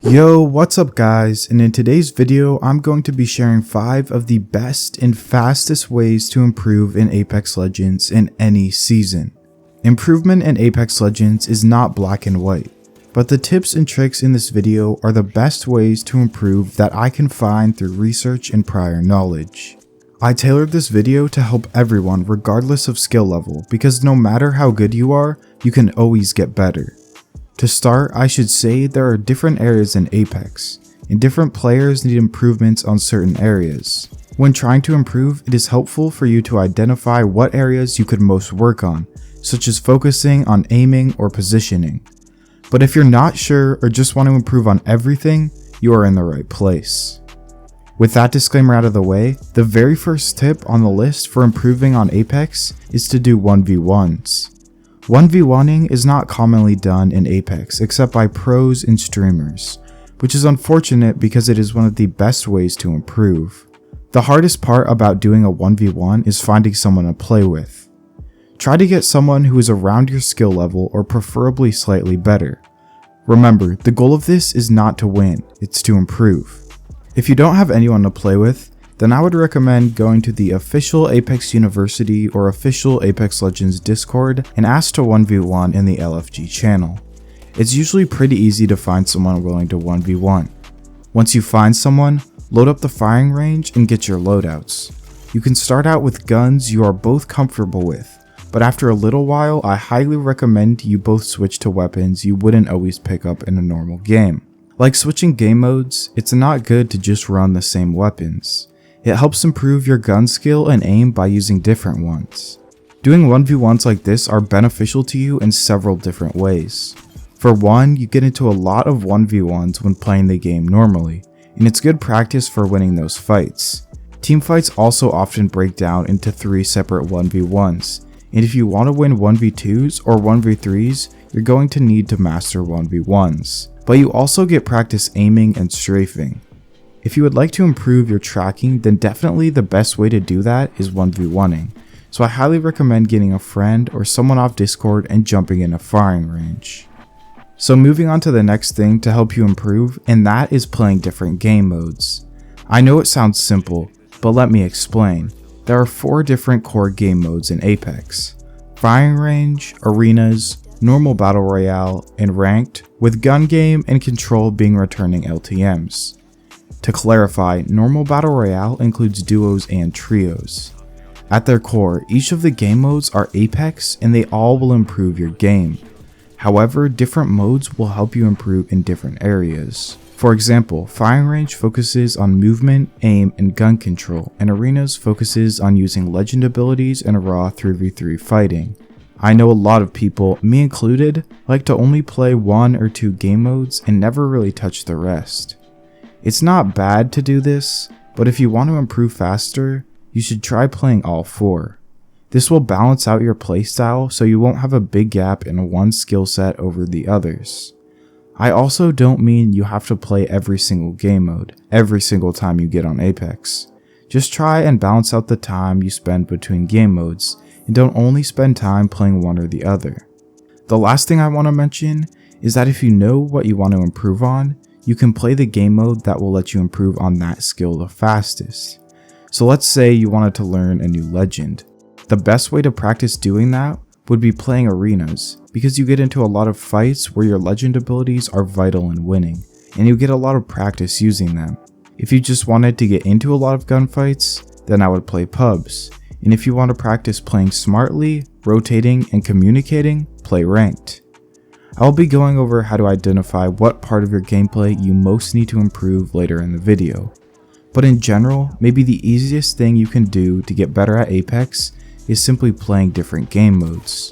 Yo, what's up guys, and in today's video I'm going to be sharing 5 of the best and fastest ways to improve in Apex Legends in any season. Improvement in Apex Legends is not black and white, but the tips and tricks in this video are the best ways to improve that I can find through research and prior knowledge. I tailored this video to help everyone regardless of skill level because no matter how good you are, you can always get better. To start, I should say there are different areas in Apex, and different players need improvements on certain areas. When trying to improve, it is helpful for you to identify what areas you could most work on, such as focusing on aiming or positioning. But if you're not sure or just want to improve on everything, you are in the right place. With that disclaimer out of the way, the very first tip on the list for improving on Apex is to do 1v1s. 1v1ing is not commonly done in Apex except by pros and streamers, which is unfortunate because it is one of the best ways to improve. The hardest part about doing a 1v1 is finding someone to play with. Try to get someone who is around your skill level or preferably slightly better. Remember, the goal of this is not to win, it's to improve. If you don't have anyone to play with, then I would recommend going to the official Apex University or official Apex Legends Discord and ask to 1v1 in the LFG channel. It's usually pretty easy to find someone willing to 1v1. Once you find someone, load up the firing range and get your loadouts. You can start out with guns you are both comfortable with, but after a little while I highly recommend you both switch to weapons you wouldn't always pick up in a normal game. Like switching game modes, it's not good to just run the same weapons. It helps improve your gun skill and aim by using different ones. Doing 1v1s like this are beneficial to you in several different ways. For one, you get into a lot of 1v1s when playing the game normally, and it's good practice for winning those fights. Team fights also often break down into 3 separate 1v1s, and if you want to win 1v2s or 1v3s, you're going to need to master 1v1s. But you also get practice aiming and strafing. If you would like to improve your tracking, then definitely the best way to do that is 1v1ing, so I highly recommend getting a friend or someone off Discord and jumping in a firing range. So moving on to the next thing to help you improve, and that is playing different game modes. I know it sounds simple, but let me explain. There are 4 different core game modes in Apex: firing range, arenas, normal battle royale, and ranked, with gun game and control being returning LTMs. To clarify, normal battle royale includes duos and trios. At their core, each of the game modes are Apex and they all will improve your game. However, different modes will help you improve in different areas. For example, firing range focuses on movement, aim, and gun control, and arenas focuses on using legend abilities and raw 3v3 fighting. I know a lot of people, me included, like to only play 1 or 2 game modes and never really touch the rest. It's not bad to do this, but if you want to improve faster, you should try playing all 4. This will balance out your playstyle so you won't have a big gap in one skill set over the others. I also don't mean you have to play every single game mode, every single time you get on Apex. Just try and balance out the time you spend between game modes, and don't only spend time playing one or the other. The last thing I want to mention is that if you know what you want to improve on, you can play the game mode that will let you improve on that skill the fastest. So let's say you wanted to learn a new legend. The best way to practice doing that would be playing arenas, because you get into a lot of fights where your legend abilities are vital in winning, and you get a lot of practice using them. If you just wanted to get into a lot of gunfights, then I would play pubs, and if you want to practice playing smartly, rotating, and communicating, play ranked. I'll be going over how to identify what part of your gameplay you most need to improve later in the video. But in general, maybe the easiest thing you can do to get better at Apex is simply playing different game modes.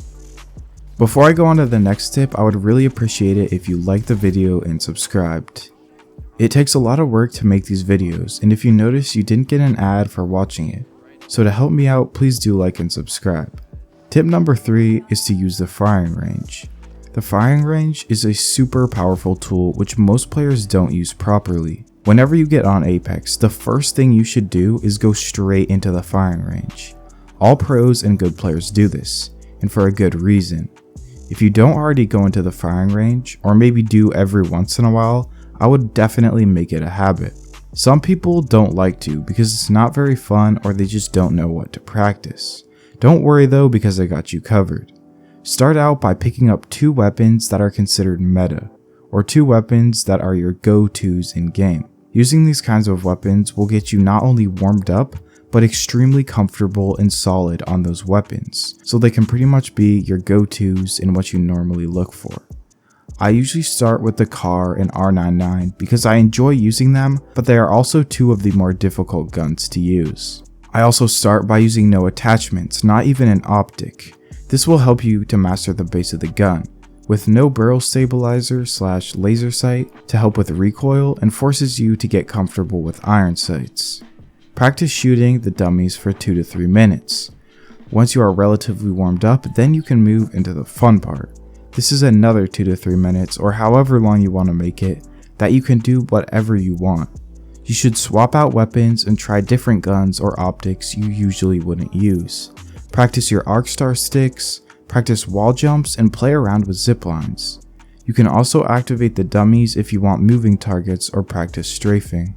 Before I go on to the next tip, I would really appreciate it if you liked the video and subscribed. It takes a lot of work to make these videos, and if you notice you didn't get an ad for watching it, so to help me out, please do like and subscribe. Tip number 3 is to use the firing range. The firing range is a super powerful tool which most players don't use properly. Whenever you get on Apex, the first thing you should do is go straight into the firing range. All pros and good players do this, and for a good reason. If you don't already go into the firing range, or maybe do every once in a while, I would definitely make it a habit. Some people don't like to because it's not very fun or they just don't know what to practice. Don't worry though, because I got you covered. Start out by picking up 2 weapons that are considered meta, or 2 weapons that are your go-tos in game. Using these kinds of weapons will get you not only warmed up, but extremely comfortable and solid on those weapons, so they can pretty much be your go-tos in what you normally look for. I usually start with the CAR and R99 because I enjoy using them, but they are also 2 of the more difficult guns to use. I also start by using no attachments, not even an optic. This will help you to master the base of the gun, with no barrel stabilizer / laser sight to help with recoil, and forces you to get comfortable with iron sights. Practice shooting the dummies for 2 to 3 minutes. Once you are relatively warmed up, then you can move into the fun part. This is another 2 to 3 minutes, or however long you want to make it, that you can do whatever you want. You should swap out weapons and try different guns or optics you usually wouldn't use. Practice your arc star sticks, practice wall jumps, and play around with zip lines. You can also activate the dummies if you want moving targets or practice strafing.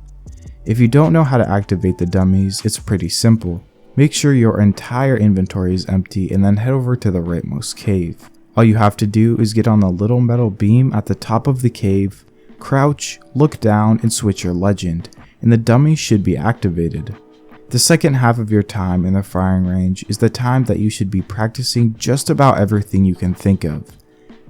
If you don't know how to activate the dummies, it's pretty simple. Make sure your entire inventory is empty and then head over to the rightmost cave. All you have to do is get on the little metal beam at the top of the cave, crouch, look down, and switch your legend, and the dummy should be activated. The second half of your time in the firing range is the time that you should be practicing just about everything you can think of.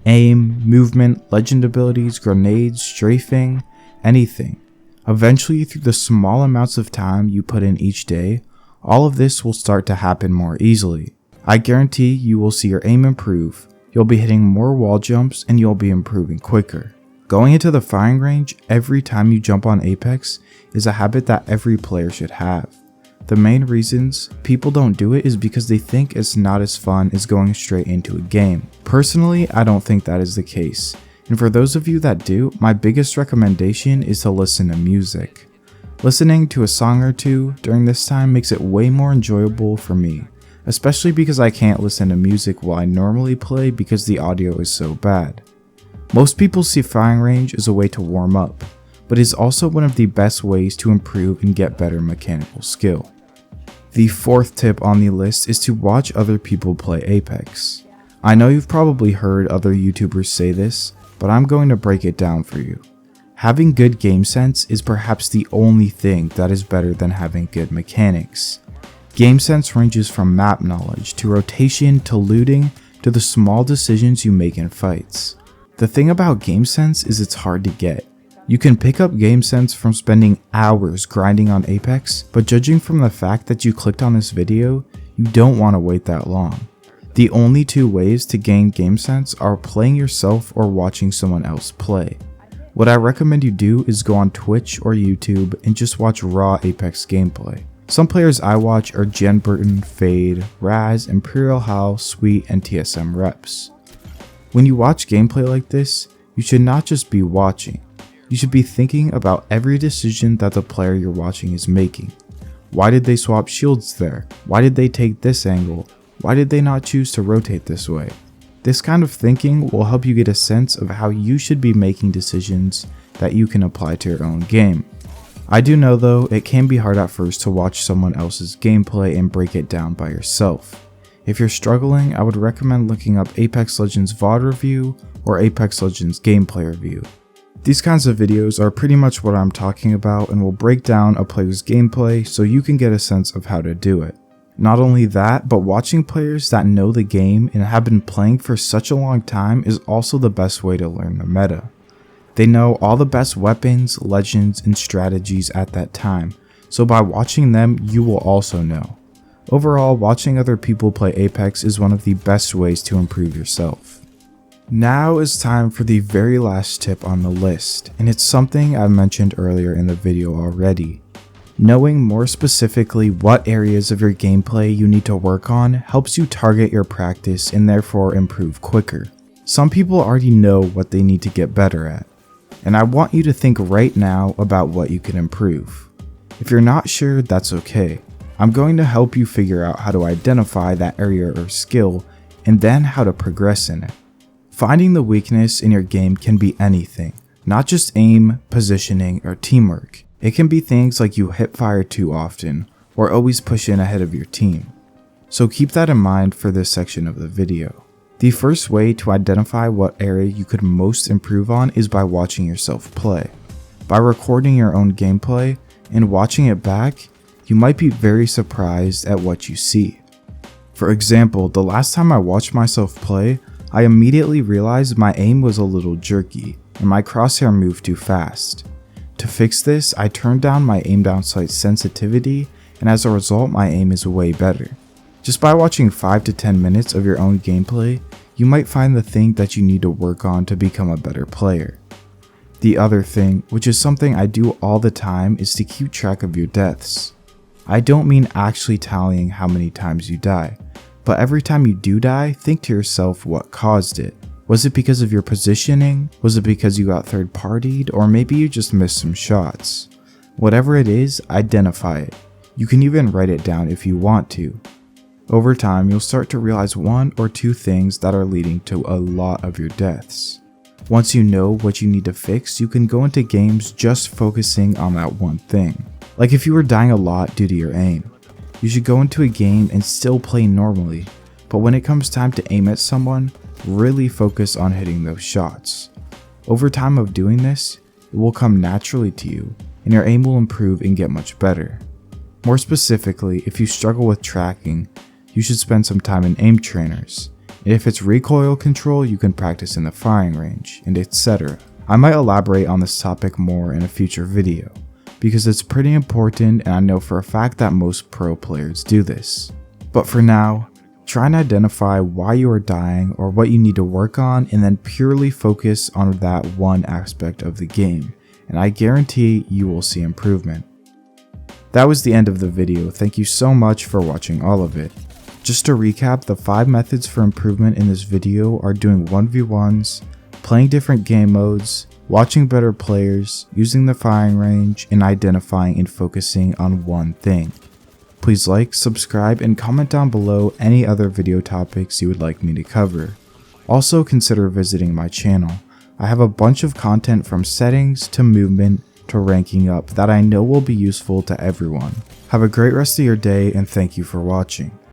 Aim, movement, legend abilities, grenades, strafing, anything. Eventually, through the small amounts of time you put in each day, all of this will start to happen more easily. I guarantee you will see your aim improve, you'll be hitting more wall jumps, and you'll be improving quicker. Going into the firing range every time you jump on Apex is a habit that every player should have. The main reasons people don't do it is because they think it's not as fun as going straight into a game. Personally, I don't think that is the case. And for those of you that do, my biggest recommendation is to listen to music. Listening to a song or 2 during this time makes it way more enjoyable for me, especially because I can't listen to music while I normally play because the audio is so bad. Most people see firing range as a way to warm up, but is also one of the best ways to improve and get better mechanical skill. The 4th tip on the list is to watch other people play Apex. I know you've probably heard other YouTubers say this, but I'm going to break it down for you. Having good game sense is perhaps the only thing that is better than having good mechanics. Game sense ranges from map knowledge to rotation to looting to the small decisions you make in fights. The thing about game sense is it's hard to get. You can pick up game sense from spending hours grinding on Apex, but judging from the fact that you clicked on this video, you don't want to wait that long. The only 2 ways to gain game sense are playing yourself or watching someone else play. What I recommend you do is go on Twitch or YouTube and just watch raw Apex gameplay. Some players I watch are Jen Burton, Fade, Raz, Imperial Hal, Sweet, and TSM Reps. When you watch gameplay like this, you should not just be watching. You should be thinking about every decision that the player you're watching is making. Why did they swap shields there? Why did they take this angle? Why did they not choose to rotate this way? This kind of thinking will help you get a sense of how you should be making decisions that you can apply to your own game. I do know though, it can be hard at first to watch someone else's gameplay and break it down by yourself. If you're struggling, I would recommend looking up Apex Legends VOD review or Apex Legends gameplay review. These kinds of videos are pretty much what I'm talking about and will break down a player's gameplay so you can get a sense of how to do it. Not only that, but watching players that know the game and have been playing for such a long time is also the best way to learn the meta. They know all the best weapons, legends, and strategies at that time, so by watching them, you will also know. Overall, watching other people play Apex is one of the best ways to improve yourself. Now is time for the very last tip on the list, and it's something I mentioned earlier in the video already. Knowing more specifically what areas of your gameplay you need to work on helps you target your practice and therefore improve quicker. Some people already know what they need to get better at, and I want you to think right now about what you can improve. If you're not sure, that's okay. I'm going to help you figure out how to identify that area or skill and then how to progress in it. Finding the weakness in your game can be anything, Not just aim, positioning, or teamwork. It can be things like you hip fire too often, or always push in ahead of your team. So keep that in mind for this section of the video. The first way to identify what area you could most improve on is by watching yourself play. By recording your own gameplay and watching it back, you might be very surprised at what you see. For example, the last time I watched myself play, I immediately realized my aim was a little jerky and my crosshair moved too fast. To fix this, I turned down my aim down sight sensitivity, and as a result my aim is way better. Just by watching 5 to 10 minutes of your own gameplay, you might find the thing that you need to work on to become a better player. The other thing, which is something I do all the time, is to keep track of your deaths. I don't mean actually tallying how many times you die, but every time you do die, think to yourself what caused it. Was it because of your positioning? Was it because you got third partied? Or maybe you just missed some shots? Whatever it is, identify it. You can even write it down if you want to. Over time, you'll start to realize 1 or 2 things that are leading to a lot of your deaths. Once you know what you need to fix, you can go into games just focusing on that one thing. Like if you were dying a lot due to your aim, you should go into a game and still play normally, but when it comes time to aim at someone, really focus on hitting those shots. Over time of doing this, it will come naturally to you, and your aim will improve and get much better. More specifically, if you struggle with tracking, you should spend some time in aim trainers, and if it's recoil control, you can practice in the firing range, and etc. I might elaborate on this topic more in a future video, because it's pretty important and I know for a fact that most pro players do this. But for now, try and identify why you are dying or what you need to work on, and then purely focus on that one aspect of the game, and I guarantee you will see improvement. That was the end of the video. Thank you so much for watching all of it. Just to recap, the 5 methods for improvement in this video are doing 1v1s, playing different game modes, watching better players, using the firing range, and identifying and focusing on one thing. Please like, subscribe, and comment down below any other video topics you would like me to cover. Also consider visiting my channel. I have a bunch of content from settings to movement to ranking up that I know will be useful to everyone. Have a great rest of your day and thank you for watching.